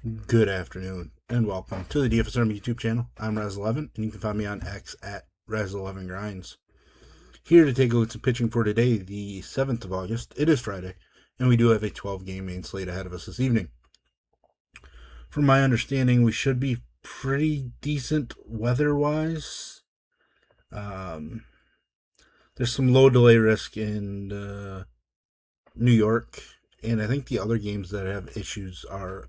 Good afternoon, and welcome to the DFS Army YouTube channel. I'm Razzle11, and you can find me on X at Razzle11Grinds. Here to take a look at some pitching for today, the 7th of August. It is Friday, and we do have a 12-game main slate ahead of us this evening. From my understanding, we should be pretty decent weather-wise. There's some low delay risk in New York, and I think the other games that have issues are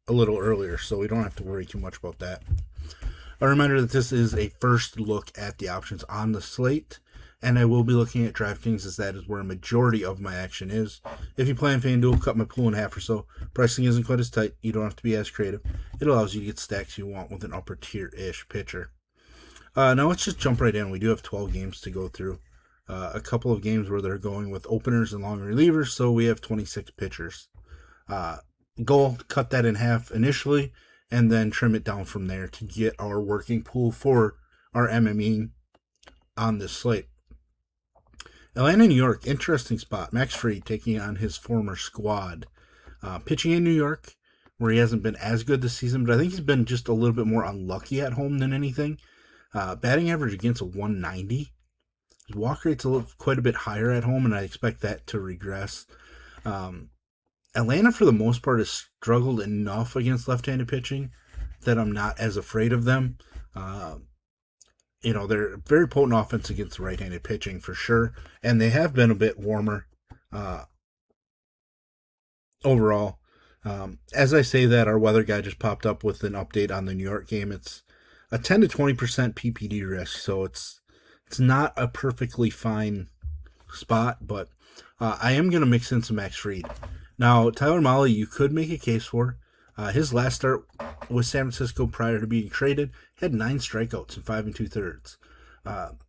a little earlier, so we don't have to worry too much about that. A reminder that this is a first look at the options on the slate, and I will be looking at DraftKings as that is where a majority of my action is. If you play in FanDuel, cut my pool in half or so. Pricing isn't quite as tight. You don't have to be as creative. It allows you to get stacks you want with an upper tier-ish pitcher. Now let's just jump right in. We do have 12 games to go through. A couple of games where they're going with openers and long relievers, so we have 26 pitchers. Goal, cut that in half initially, and then trim it down from there to get our working pool for our MME on this slate. Atlanta, New York, interesting spot. Max Fried taking on his former squad. Pitching in New York, where he hasn't been as good this season, but I think he's been just a little bit more unlucky at home than anything. Batting average against a 190. His walk rate's quite a bit higher at home, and I expect that to regress. Atlanta, for the most part, has struggled enough against left-handed pitching that I'm not as afraid of them. They're very potent offense against right-handed pitching for sure, and they have been a bit warmer overall. As I say that, our weather guy just popped up with an update on the New York game. It's a 10 to 20% PPD risk, so it's not a perfectly fine spot, but I am going to mix in some Max Fried. Now, Tyler Mahle, you could make a case for. His last start with San Francisco prior to being traded had 9 strikeouts in 5 2/3.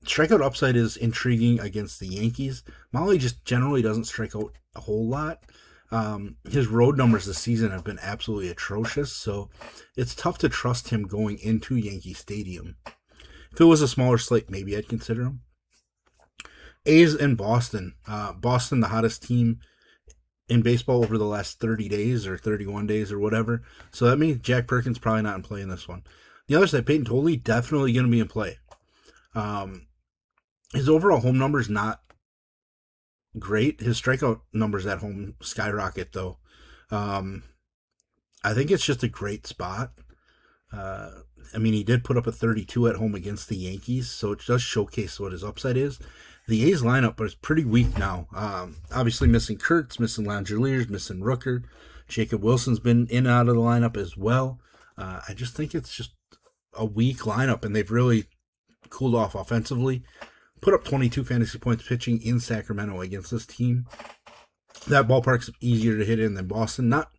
Strikeout upside is intriguing against the Yankees. Mahle just generally doesn't strike out a whole lot. His road numbers this season have been absolutely atrocious, so it's tough to trust him going into Yankee Stadium. If it was a smaller slate, maybe I'd consider him. A's in Boston. Boston, the hottest team in baseball over the last 30 days or 31 days or whatever. So that means Jack Perkins probably not in play in this one. The other side, Peyton Tolley, definitely going to be in play. His overall home numbers not great. His strikeout numbers at home skyrocket, though. I think it's just a great spot. He did put up a 32 at home against the Yankees, so it does showcase what his upside is. The A's lineup is pretty weak now. Obviously missing Kurtz, missing Langeliers, missing Rooker. Jacob Wilson's been in and out of the lineup as well. I just think it's just a weak lineup, and they've really cooled off offensively. Put up 22 fantasy points pitching in Sacramento against this team. That ballpark's easier to hit in than Boston. Not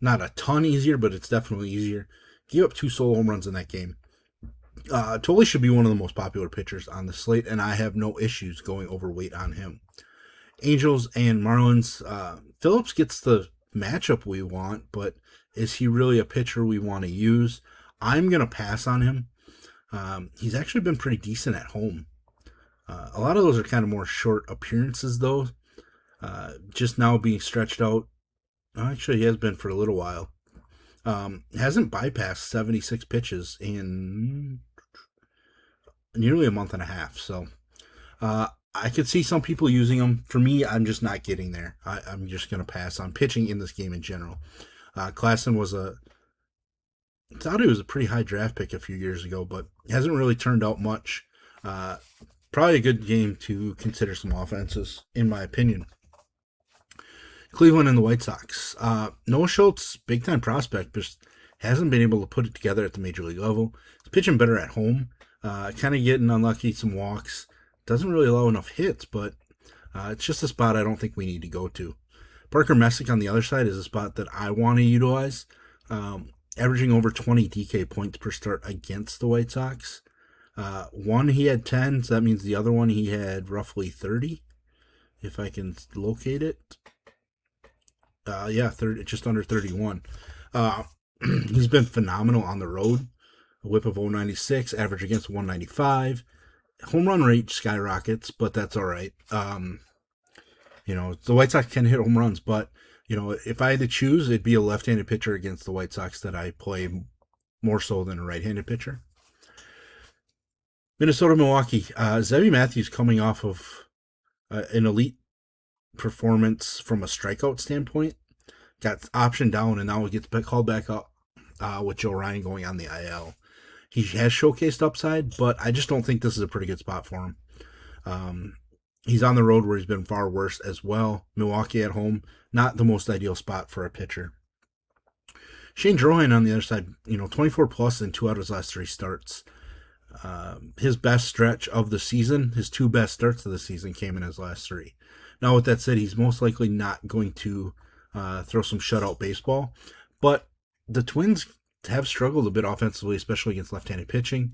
a ton easier, but it's definitely easier. Gave up 2 solo home runs in that game. Tolley should be one of the most popular pitchers on the slate, and I have no issues going overweight on him. Angels and Marlins. Phillips gets the matchup we want, but is he really a pitcher we want to use? I'm going to pass on him. He's actually been pretty decent at home. A lot of those are kind of more short appearances, though. Just now being stretched out. Actually, he has been for a little while. Hasn't bypassed 76 pitches in nearly a month and a half. So I could see some people using him. For me, I'm just not getting there. I'm just going to pass on pitching in this game in general. Klassen thought he was a pretty high draft pick a few years ago, but hasn't really turned out much. Probably a good game to consider some offenses, in my opinion. Cleveland and the White Sox. Noah Schultz, big-time prospect, but hasn't been able to put it together at the major league level. He's pitching better at home. Kind of getting unlucky, some walks. Doesn't really allow enough hits, but it's just a spot I don't think we need to go to. Parker Messick on the other side is a spot that I want to utilize. Averaging over 20 DK points per start against the White Sox. One, he had 10, so that means the other one he had roughly 30, if I can locate it. 30, just under 31. He's been phenomenal on the road. A whip of 096, average against 195. Home run rate skyrockets, but that's all right. The White Sox can hit home runs, but if I had to choose, it'd be a left-handed pitcher against the White Sox that I play more so than a right-handed pitcher. Minnesota, Milwaukee. Zebby Matthews coming off of an elite performance from a strikeout standpoint. Got optioned down, and now it gets called back up with Joe Ryan going on the IL. He has showcased upside, but I just don't think this is a pretty good spot for him. He's on the road where he's been far worse as well. Milwaukee at home, not the most ideal spot for a pitcher. Shane Drohan on the other side, 24 plus in 2 out of his last 3 starts. His best stretch of the season, his 2 best starts of the season came in his last 3. Now, with that said, he's most likely not going to throw some shutout baseball, but the Twins have struggled a bit offensively, especially against left-handed pitching.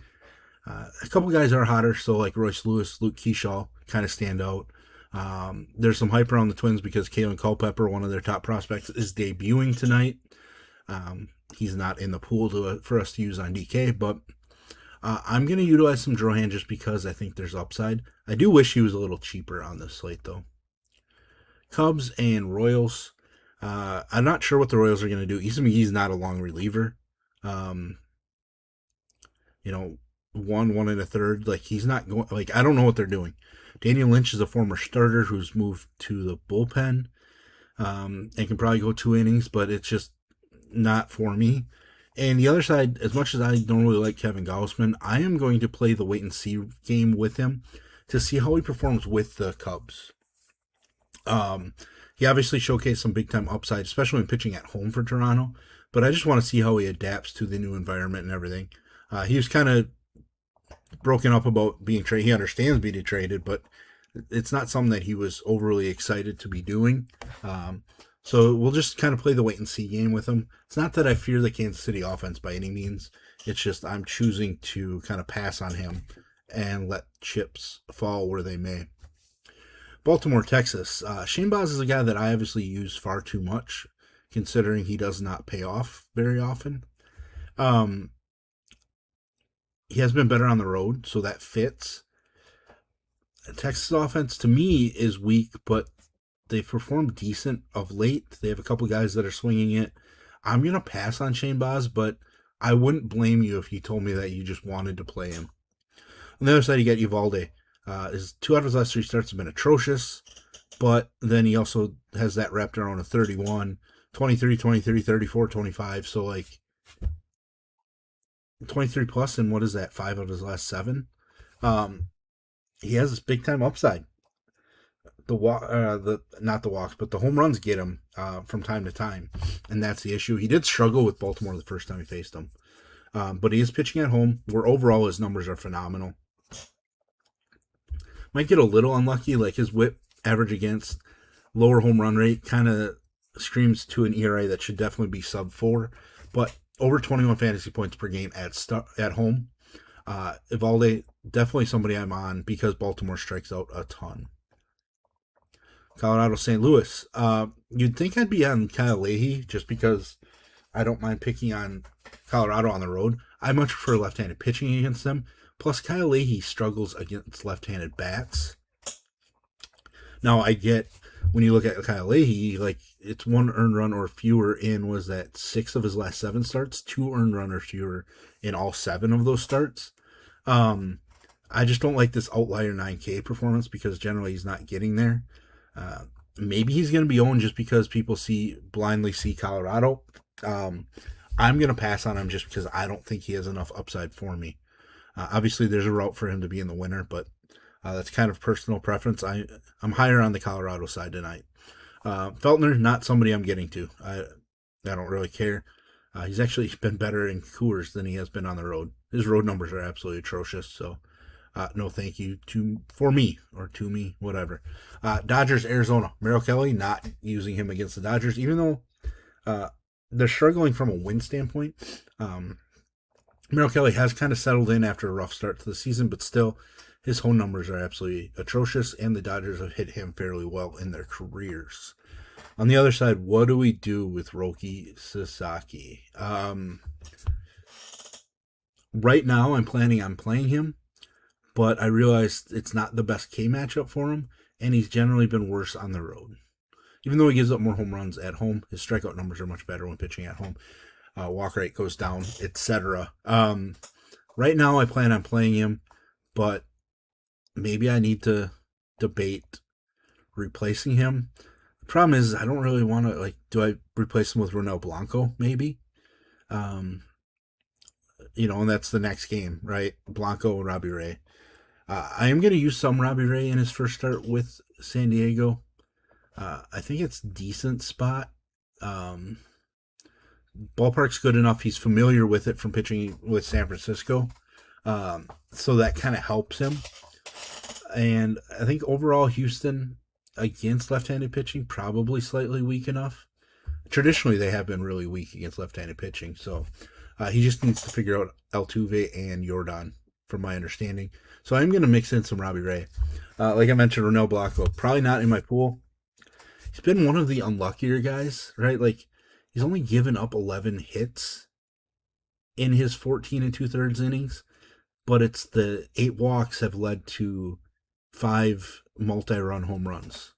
A couple guys are hotter, so like Royce Lewis, Luke Keyshaw kind of stand out. There's some hype around the Twins because Kalen Culpepper, one of their top prospects, is debuting tonight. He's not in the pool for us to use on DK, but I'm going to utilize some Drohan just because I think there's upside. I do wish he was a little cheaper on this slate, though. Cubs and Royals. I'm not sure what the Royals are going to do. Easton McGee's not a long reliever. 1 1 1/3. Like, he's not going. Like, I don't know what they're doing. Daniel Lynch is a former starter who's moved to the bullpen and can probably go 2 innings, but it's just not for me. And the other side, as much as I don't really like Kevin Gausman, I am going to play the wait-and-see game with him to see how he performs with the Cubs. He obviously showcased some big-time upside, especially when pitching at home for Toronto, but I just want to see how he adapts to the new environment and everything. He was kind of broken up about being traded. He understands being traded, but it's not something that he was overly excited to be doing. So we'll just kind of play the wait-and-see game with him. It's not that I fear the Kansas City offense by any means. It's just I'm choosing to kind of pass on him and let chips fall where they may. Baltimore, Texas. Shane Baz is a guy that I obviously use far too much, considering he does not pay off very often. He has been better on the road, so that fits. Texas offense, to me, is weak, but they've performed decent of late. They have a couple guys that are swinging it. I'm going to pass on Shane Baz, but I wouldn't blame you if you told me that you just wanted to play him. On the other side, you got Uvalde. His 2 out of his last 3 starts have been atrocious, but then he also has that wrapped around a 31, 23, 23, 34, 25. So, like, 23 plus, and what is that, 5 out of his last 7? He has this big-time upside. Not the walks, but the home runs get him from time to time, and that's the issue. He did struggle with Baltimore the first time he faced them, but he is pitching at home, where overall his numbers are phenomenal. Might get a little unlucky, like his whip average against, lower home run rate, kind of screams to an ERA that should definitely be sub 4, but over 21 fantasy points per game at home. Evalde, definitely somebody I'm on because Baltimore strikes out a ton. Colorado, St. Louis. You'd think I'd be on Kyle Leahy just because I don't mind picking on Colorado on the road. I much prefer left-handed pitching against them. Plus, Kyle Leahy struggles against left-handed bats. Now, I get, when you look at Kyle Leahy, like, it's 1 earned run or fewer in, was that 6 of his last 7 starts? 2 earned run or fewer in all 7 of those starts. I just don't like this outlier 9K performance because generally he's not getting there. Maybe he's going to be owned just because people blindly see Colorado. I'm going to pass on him just because I don't think he has enough upside for me. Obviously, there's a route for him to be in the winner, but that's kind of personal preference. I'm higher on the Colorado side tonight. Feltner, not somebody I'm getting to. I don't really care. He's actually been better in Coors than he has been on the road. His road numbers are absolutely atrocious, so no thank you for me, or to me, whatever. Dodgers, Arizona. Merrill Kelly, not using him against the Dodgers, even though they're struggling from a win standpoint. Merrill Kelly has kind of settled in after a rough start to the season, but still, his home numbers are absolutely atrocious, and the Dodgers have hit him fairly well in their careers. On the other side, what do we do with Roki Sasaki? Right now, I'm planning on playing him, but I realized it's not the best K matchup for him, and he's generally been worse on the road. Even though he gives up more home runs at home, his strikeout numbers are much better when pitching at home. Walk rate goes down, etc. Right now, I plan on playing him, but maybe I need to debate replacing him. The problem is I don't really want to, do I replace him with Ronel Blanco, maybe? And that's the next game, right? Blanco and Robbie Ray. I am going to use some Robbie Ray in his first start with San Diego. I think it's a decent spot. Ballpark's good enough. He's familiar with it from pitching with San Francisco. So that kind of helps him. And I think overall Houston against left-handed pitching probably slightly weak enough. Traditionally, they have been really weak against left-handed pitching. So he just needs to figure out Altuve and Yordan, from my understanding. So I'm going to mix in some Robbie Ray. Like I mentioned, Ronel Blanco, probably not in my pool. He's been one of the unluckier guys, right? He's only given up 11 hits in his 14 and 2/3 innings, but it's the 8 walks have led to 5 multi-run home runs.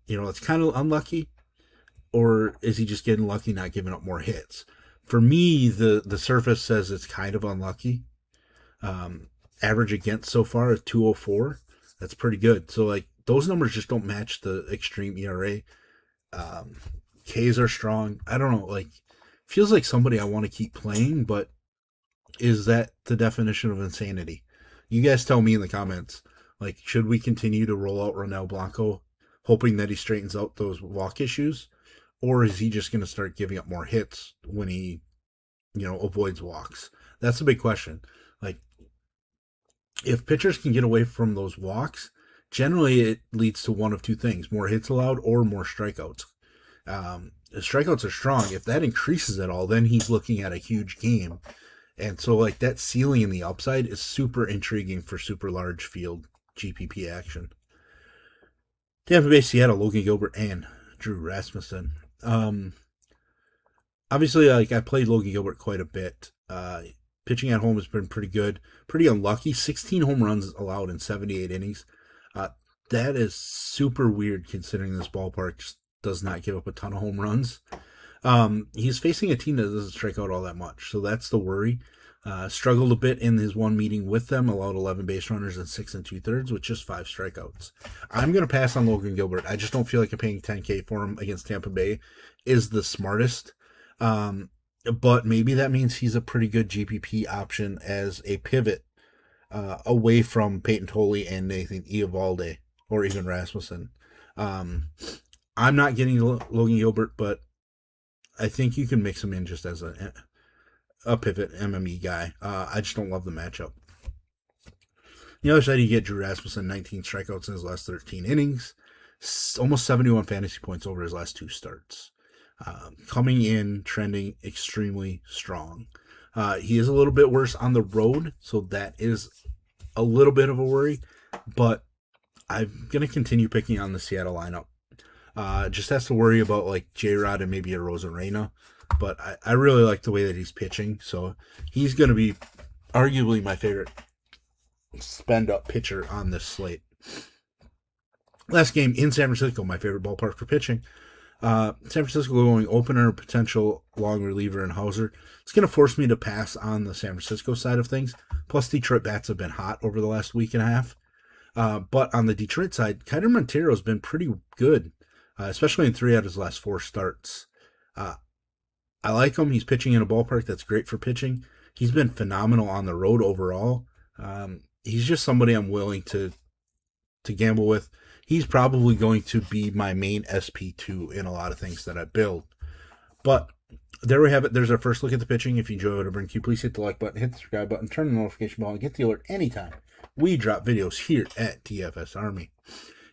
It's kind of unlucky, or is he just getting lucky not giving up more hits? For me, the surface says it's kind of unlucky. Average against so far is 204. That's pretty good. So, those numbers just don't match the extreme ERA. Ks are strong. I don't know. Feels like somebody I want to keep playing, but is that the definition of insanity? You guys tell me in the comments. Should we continue to roll out Ronel Blanco, hoping that he straightens out those walk issues? Or is he just going to start giving up more hits when he, avoids walks? That's a big question. If pitchers can get away from those walks, generally it leads to one of two things: more hits allowed or more strikeouts. The strikeouts are strong. If that increases at all, then he's looking at a huge game. And so, that ceiling in the upside is super intriguing for super large field GPP action. Tampa Bay, Seattle, Logan Gilbert, and Drew Rasmussen. Obviously, I played Logan Gilbert quite a bit. Pitching at home has been pretty good. Pretty unlucky. 16 home runs allowed in 78 innings. That is super weird considering this ballpark just does not give up a ton of home runs. He's facing a team that doesn't strike out all that much, so that's the worry. Struggled a bit in his one meeting with them, allowed 11 base runners and 6 2/3 with just 5 strikeouts. I'm going to pass on Logan Gilbert. I just don't feel like paying $10K for him against Tampa Bay is the smartest. But maybe that means he's a pretty good GPP option as a pivot away from Peyton Tolley and Nathan Eovaldi or even Rasmussen. I'm not getting Logan Gilbert, but I think you can mix him in just as a pivot MME guy. I just don't love the matchup. The other side, you get Drew Rasmussen, 19 strikeouts in his last 13 innings, almost 71 fantasy points over his last 2 starts. Coming in, trending extremely strong. He is a little bit worse on the road, so that is a little bit of a worry, but I'm going to continue picking on the Seattle lineup. Just has to worry about J-Rod and maybe a Rosarena, but I really like the way that he's pitching, so he's going to be arguably my favorite spend-up pitcher on this slate. Last game in San Francisco, my favorite ballpark for pitching. San Francisco going opener, potential long reliever in Hauser. It's going to force me to pass on the San Francisco side of things. Plus, Detroit bats have been hot over the last week and a half. But on the Detroit side, Kiner Montero has been pretty good, especially in 3 out of his last 4 starts. I like him. He's pitching in a ballpark that's great for pitching. He's been phenomenal on the road overall. He's just somebody I'm willing to gamble with. He's probably going to be my main SP2 in a lot of things that I build. But there we have it. There's our first look at the pitching. If you enjoy what I bring to you, please hit the like button, hit the subscribe button, turn the notification bell, and get the alert anytime we drop videos here at DFS Army.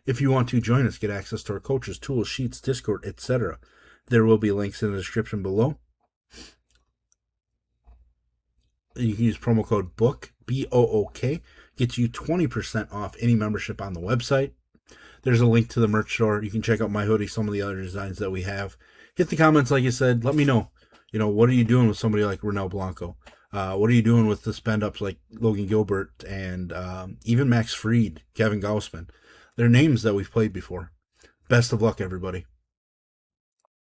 If you want to join us, get access to our coaches, tools, sheets, Discord, etc., there will be links in the description below. You can use promo code BOOK, B-O-O-K, gets you 20% off any membership on the website. There's a link to the merch store. You can check out my hoodie, some of the other designs that we have. Hit the comments, like I said. Let me know. What are you doing with somebody like Ronel Blanco? What are you doing with the spend-ups like Logan Gilbert and even Max Fried, Kevin Gausman? They're names that we've played before. Best of luck, everybody.